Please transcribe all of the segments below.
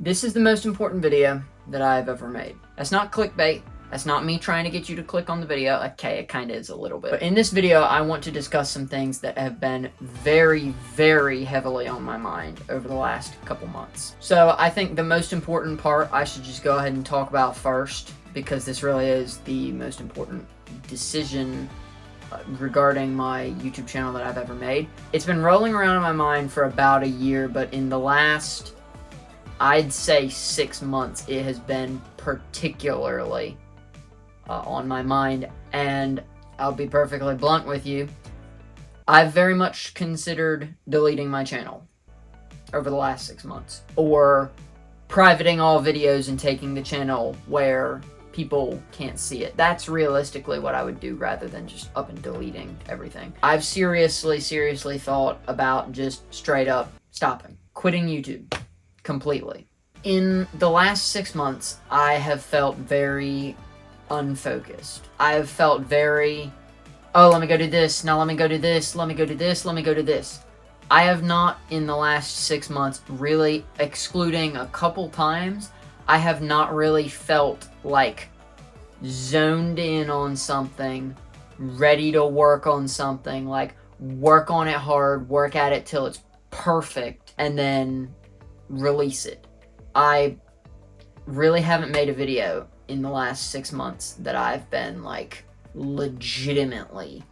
This is the most important video that I've ever made. That's not clickbait. That's not me trying to get you to click on the video. Okay, it kind of is a little bit. But in this video, I want to discuss some things that have been very, very heavily on my mind over the last couple months. So I think the most important part I should just go ahead and talk about first, because this really is the most important decision regarding my YouTube channel that I've ever made. It's been rolling around in my mind for about a year, but in the last, I'd say 6 months, it has been particularly on my mind, and I'll be perfectly blunt with you, I've very much considered deleting my channel over the last 6 months, or privating all videos and taking the channel where people can't see it. That's realistically what I would do rather than just up and deleting everything. I've seriously thought about just straight up stopping, quitting YouTube completely. In the last 6 months, I have felt very unfocused. I have felt very, oh, let me go do this, now let me go do this, let me go do this, let me go do this. I have not, in the last 6 months, really, excluding a couple times, I have not really felt like zoned in on something, ready to work on something, like work on it hard, work at it till it's perfect, and then release it. I really haven't made a video in the last 6 months that I've been like legitimately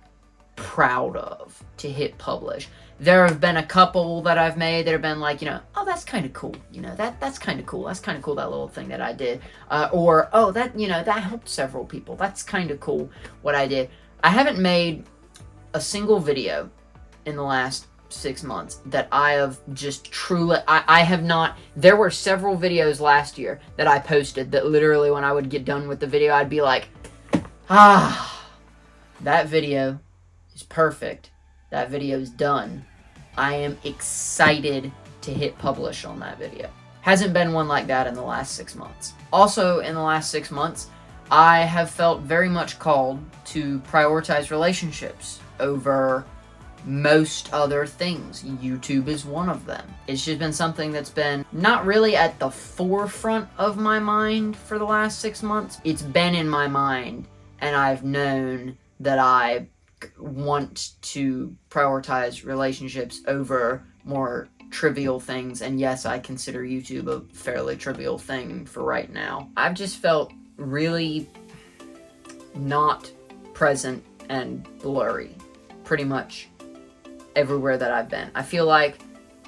proud of to hit publish. There have been a couple that I've made that have been like, you know, oh, that's kind of cool. You know, that's kind of cool. That's kind of cool, that little thing that I did. Or, oh, that, you know, that helped several people. That's kind of cool what I did. I haven't made a single video in the last 6 months that I have just truly, I have not, there were several videos last year that I posted that literally when I would get done with the video, I'd be like, ah, that video is perfect. That video is done. I am excited to hit publish on that video. Hasn't been one like that in the last 6 months. Also, in the last 6 months, I have felt very much called to prioritize relationships over most other things. YouTube is one of them. It's just been something that's been not really at the forefront of my mind for the last 6 months. It's been in my mind, and I've known that I want to prioritize relationships over more trivial things, and yes, I consider YouTube a fairly trivial thing for right now. I've just felt really not present and blurry pretty much everywhere that I've been. I feel like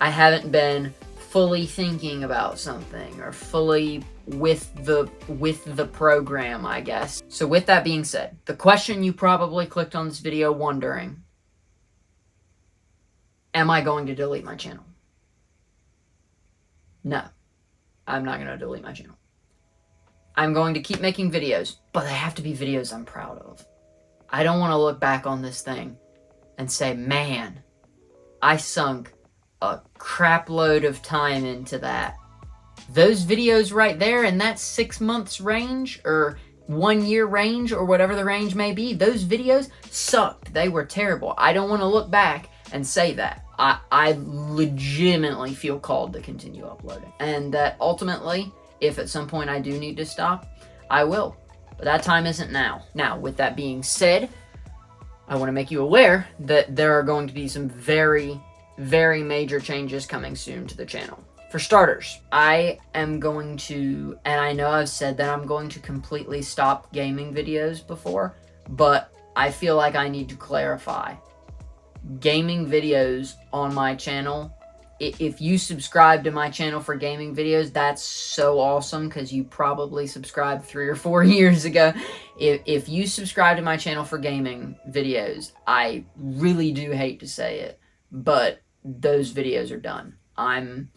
I haven't been fully thinking about something or fully with the program, I guess. So with that being said, the question you probably clicked on this video wondering, am I going to delete my channel? No, I'm not going to delete my channel. I'm going to keep making videos, but they have to be videos I'm proud of. I don't want to look back on this thing and say, man, I sunk a crap load of time into that. Those videos right there in that 6 months range or 1 year range or whatever the range may be, those videos sucked. They were terrible. I don't want to look back and say that. I legitimately feel called to continue uploading. And that ultimately, if at some point I do need to stop, I will. But that time isn't now. Now, with that being said, I want to make you aware that there are going to be some very, very major changes coming soon to the channel. For starters, I am going to, and I know I've said that I'm going to completely stop gaming videos before, but I feel like I need to clarify. Gaming videos on my channel, if you subscribe to my channel for gaming videos, that's so awesome because you probably subscribed 3 or 4 years ago. If you subscribe to my channel for gaming videos, I really do hate to say it, but those videos are done. I'm,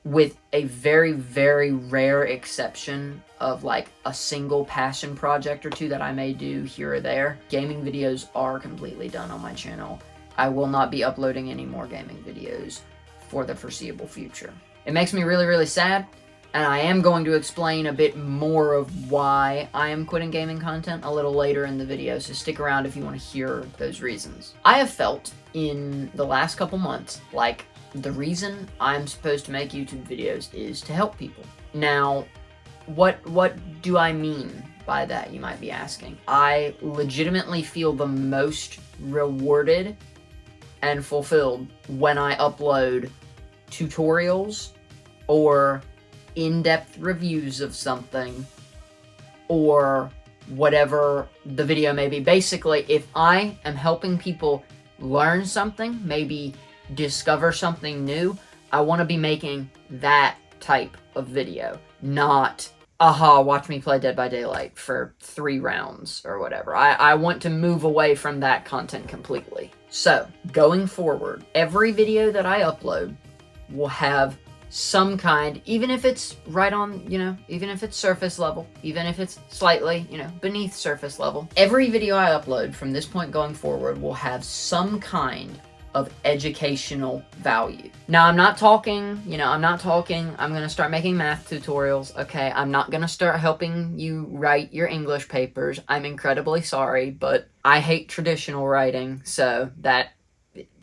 with a very, very rare exception of like a single passion project or two that I may do here or there, gaming videos are completely done on my channel. I will not be uploading any more gaming videos for the foreseeable future. It makes me really, really sad, and I am going to explain a bit more of why I am quitting gaming content a little later in the video, so stick around if you want to hear those reasons. I have felt in the last couple months like the reason I'm supposed to make YouTube videos is to help people. Now, what do I mean by that, you might be asking? I legitimately feel the most rewarded and fulfilled when I upload tutorials or in-depth reviews of something or whatever the video may be. Basically, if I am helping people learn something, maybe discover something new, I want to be making that type of video, not watch me play Dead by Daylight for 3 rounds or whatever. I want to move away from that content completely. So, going forward, every video that I upload will have some kind, even if it's right on, even if it's surface level, even if it's slightly, beneath surface level. Every video I upload from this point going forward will have some kind of educational value. Now, I'm not talking, I'm going to start making math tutorials, okay? I'm not going to start helping you write your English papers. I'm incredibly sorry, but I hate traditional writing, so that,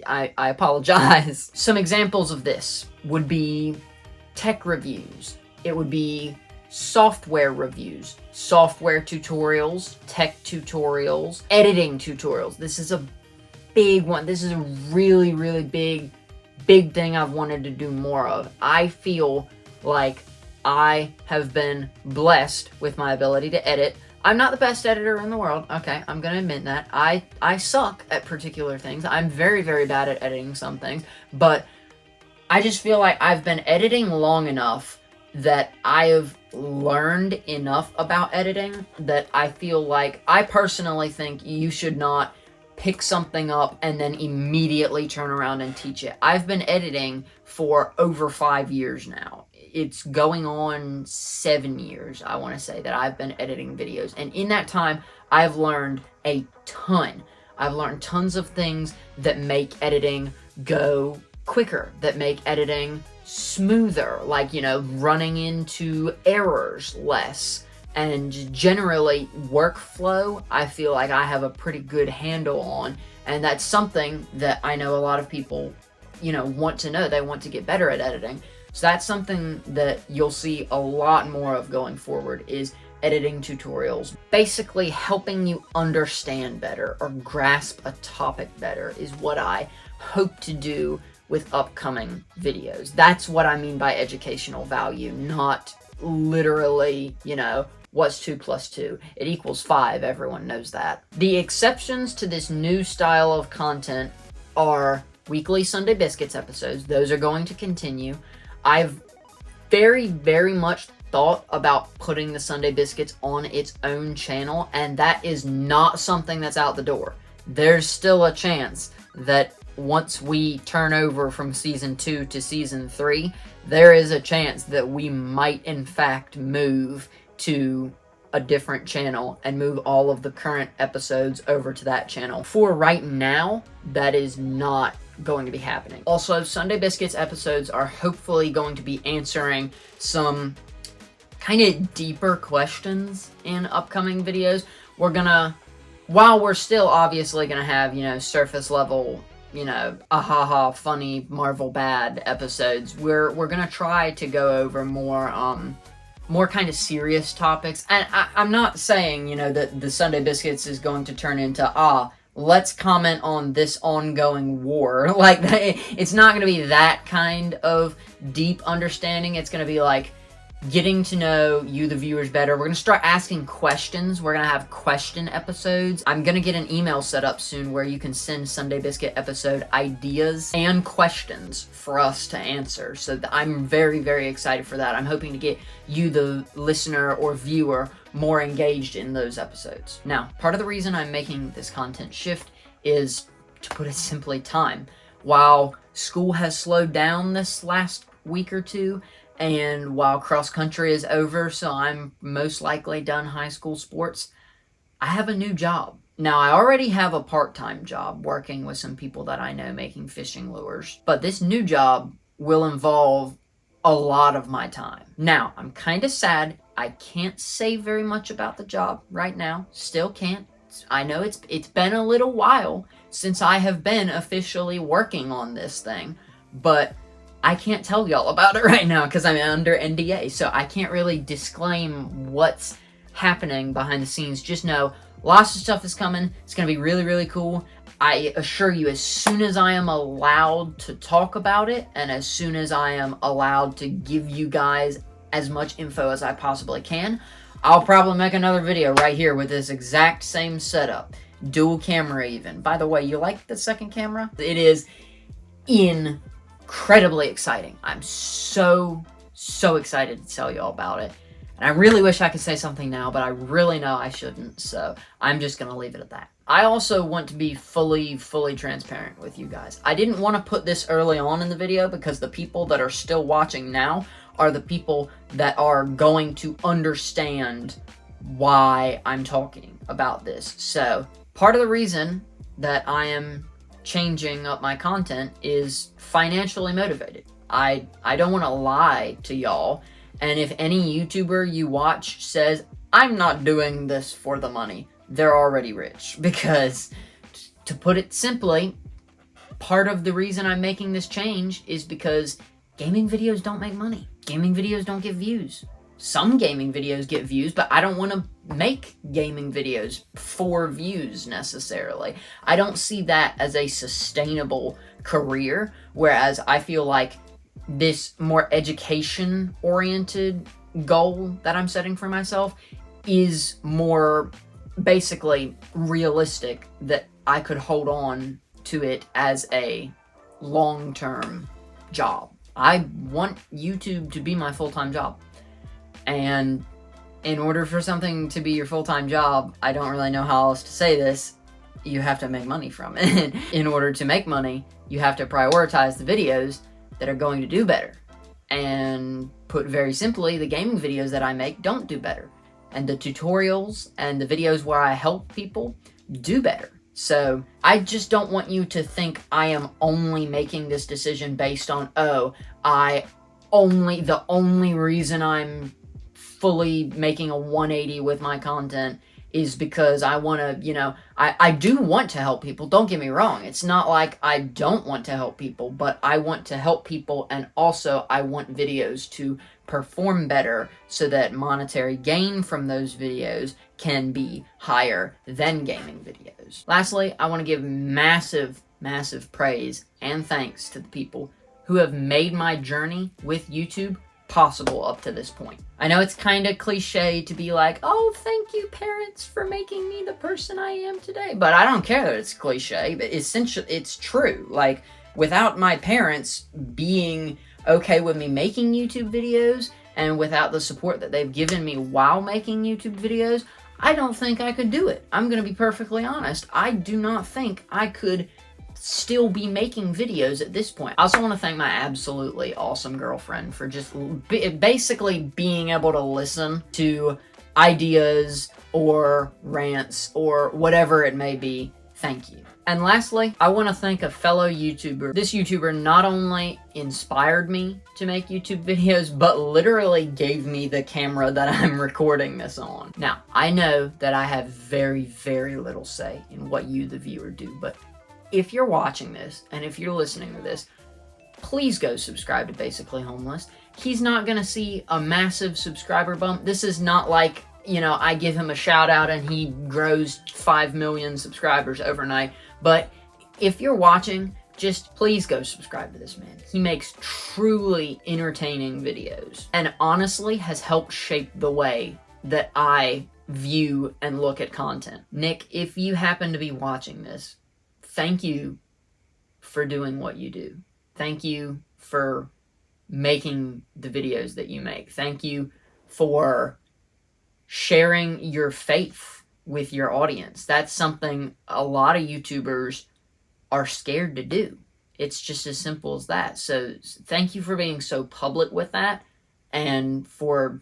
I apologize. Some examples of this would be tech reviews. It would be software reviews, software tutorials, tech tutorials, editing tutorials. This is a big one. This is a really, really big thing I've wanted to do more of. I feel like I have been blessed with my ability to edit. I'm not the best editor in the world, okay, I'm gonna admit that. I suck at particular things. I'm very, very bad at editing some things, but I just feel like I've been editing long enough that I have learned enough about editing that I feel like, I personally think you should not pick something up and then immediately turn around and teach it. I've been editing for over 5 years now. It's going on 7 years, I want to say, that I've been editing videos. And in that time, I've learned a ton. I've learned tons of things that make editing go quicker, that make editing smoother, like, running into errors less. And generally, workflow, I feel like I have a pretty good handle on. And that's something that I know a lot of people, want to know. They want to get better at editing. So that's something that you'll see a lot more of going forward, is editing tutorials. Basically helping you understand better or grasp a topic better is what I hope to do with upcoming videos. That's what I mean by educational value, not literally, what's 2 plus 2? It equals 5, everyone knows that. The exceptions to this new style of content are weekly Sunday Biscuits episodes. Those are going to continue. I've very, very much thought about putting the Sunday Biscuits on its own channel, and that is not something that's out the door. There's still a chance that once we turn over from Season 2 to Season 3, there is a chance that we might, in fact, move to a different channel and move all of the current episodes over to that channel. For right now, that is not going to be happening. Also, Sunday Biscuits episodes are hopefully going to be answering some kind of deeper questions in upcoming videos. We're gonna, while we're still obviously gonna have, surface level, funny Marvel bad episodes, we're gonna try to go over more kind of serious topics. And I'm not saying, that the Sunday Biscuits is going to turn into, let's comment on this ongoing war. Like, it's not going to be that kind of deep understanding. It's going to be like getting to know you, the viewers, better. We're going to start asking questions. We're going to have question episodes. I'm going to get an email set up soon where you can send Sunday Biscuit episode ideas and questions for us to answer. So I'm very, very excited for that. I'm hoping to get you, the listener or viewer, more engaged in those episodes. Now, part of the reason I'm making this content shift is, to put it simply, time. While school has slowed down this last week or two, and while cross country is over, so I'm most likely done high school sports, I have a new job. Now, I already have a part-time job working with some people that I know making fishing lures, but this new job will involve a lot of my time. Now, I'm kind of sad. I can't say very much about the job right now. Still can't. I know it's been a little while since I have been officially working on this thing, but I can't tell y'all about it right now because I'm under NDA, so I can't really disclaim what's happening behind the scenes. Just know lots of stuff is coming. It's going to be really, really cool. I assure you, as soon as I am allowed to talk about it, and as soon as I am allowed to give you guys as much info as I possibly can, I'll probably make another video right here with this exact same setup. Dual camera even. By the way, you like the second camera? It is incredibly exciting. I'm so excited to tell you all about it. And I really wish I could say something now, but I really know I shouldn't, so I'm just going to leave it at that. I also want to be fully transparent with you guys. I didn't want to put this early on in the video because the people that are still watching now are the people that are going to understand why I'm talking about this. So, part of the reason that I am changing up my content is financially motivated. I don't want to lie to y'all. And if any YouTuber you watch says, I'm not doing this for the money, they're already rich. Because, to put it simply, part of the reason I'm making this change is because gaming videos don't make money. Gaming videos don't get views. Some gaming videos get views, but I don't want to make gaming videos for views necessarily. I don't see that as a sustainable career, whereas I feel like this more education-oriented goal that I'm setting for myself is more basically realistic, that I could hold on to it as a long-term job. I want YouTube to be my full-time job. And in order for something to be your full-time job, I don't really know how else to say this, you have to make money from it. In order to make money, you have to prioritize the videos that are going to do better. And put very simply, the gaming videos that I make don't do better. And the tutorials and the videos where I help people do better. So I just don't want you to think I am only making this decision based on, the only reason I'm fully making a 180 with my content is because I want to, I do want to help people. Don't get me wrong. It's not like I don't want to help people, but I want to help people, and also I want videos to perform better so that monetary gain from those videos can be higher than gaming videos. Lastly, I want to give massive praise and thanks to the people who have made my journey with YouTube possible up to this point. I know it's kind of cliche to be like, oh, thank you parents for making me the person I am today, but I don't care that it's cliche, but essentially it's true. Like, without my parents being okay with me making YouTube videos, and without the support that they've given me while making YouTube videos, I don't think I could do it. I'm gonna be perfectly honest. I do not think I could still be making videos at this point. I also want to thank my absolutely awesome girlfriend for just basically being able to listen to ideas or rants or whatever it may be. Thank you. And lastly, I want to thank a fellow YouTuber. This YouTuber not only inspired me to make YouTube videos, but literally gave me the camera that I'm recording this on. Now, I know that I have very little say in what you, the viewer, do, but if you're watching this, and if you're listening to this, please go subscribe to Basically Homeless. He's not gonna see a massive subscriber bump. This is not like, I give him a shout out and he grows 5 million subscribers overnight. But if you're watching, just please go subscribe to this man. He makes truly entertaining videos, and honestly has helped shape the way that I view and look at content. Nick, if you happen to be watching this, thank you for doing what you do. Thank you for making the videos that you make. Thank you for sharing your faith with your audience. That's something a lot of YouTubers are scared to do. It's just as simple as that. So thank you for being so public with that and for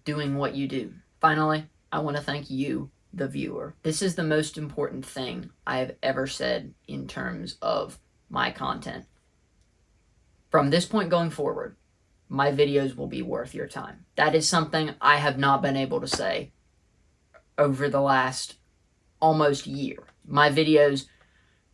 doing what you do. Finally, I want to thank you, the viewer. This is the most important thing I have ever said in terms of my content. From this point going forward, my videos will be worth your time. That is something I have not been able to say over the last almost year. My videos,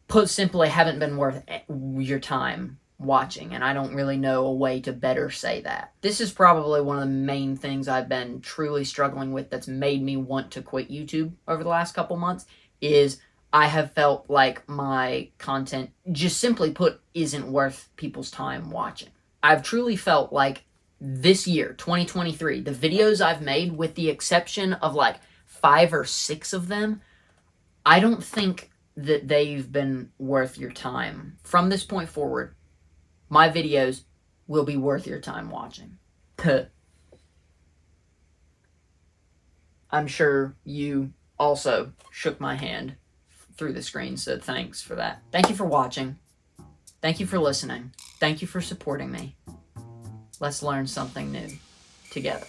put simply, haven't been worth your time watching, and I don't really know a way to better say that. This is probably one of the main things I've been truly struggling with that's made me want to quit YouTube over the last couple months, is I have felt like my content, just simply put, isn't worth people's time watching. I've truly felt like this year, 2023, the videos I've made, with the exception of like 5 or 6 of them, I don't think that they've been worth your time. From this point forward, my videos will be worth your time watching. I'm sure you also shook my hand through the screen, so thanks for that. Thank you for watching. Thank you for listening. Thank you for supporting me. Let's learn something new together.